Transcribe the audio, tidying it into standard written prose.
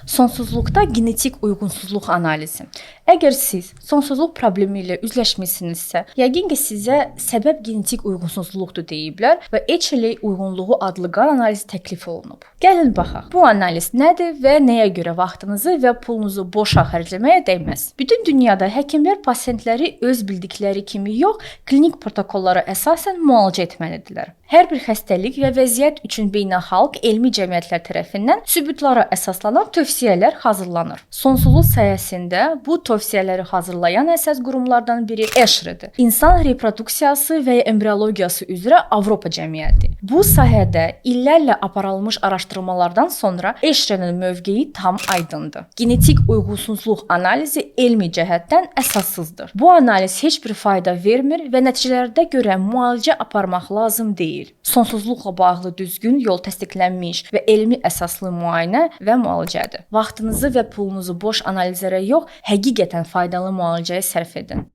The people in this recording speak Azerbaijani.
Sonsuzluqda genetik uyğunsuzluq analizi. Əgər siz sonsuzluq problemi ilə üzləşmisinizsə, yəqin ki, sizə səbəb genetik uyğunsuzluqdur deyiblər və HLA uyğunluğu adlı qan analizi təklif olunub. Gəlin baxaq. Bu analiz nədir və nəyə görə vaxtınızı və pulunuzu boşa xərcləməyə dəyməz? Bütün dünyada həkimlər pasientləri öz bildikləri kimi yox, klinik protokollara əsasən müalicə etməlidirlər. Hər bir xəstəlik və vəziyyət üçün beynəlxalq elmi cəmiyyətlər tərəfindən sübutlara əsaslanan tövsiyələr hazırlanır. Sonsuzluq sayəsində bu tövsiyələri hazırlayan əsas qurumlardan biri ESHRE-dir. İnsan reproduksiyası və embriologiyası üzrə Avropa cəmiyyəti. Bu sahədə illərlə aparılmış araşdırmalardan sonra ESHRE-nin mövqeyi tam aydındır. Genetik uyğunsuzluq analizi elmi cəhətdən əsassızdır. Bu analiz heç bir fayda vermir və nəticələrdə görə müalicə aparmaq lazım deyil. Sonsuzluqla bağlı düzgün yol təsdiqlənmiş və elmi əsaslı müayinə və müalicədir. Vaxtınızı və pulunuzu boş analizlərə yox, həqiqətən faydalı müalicəyə sərf edin.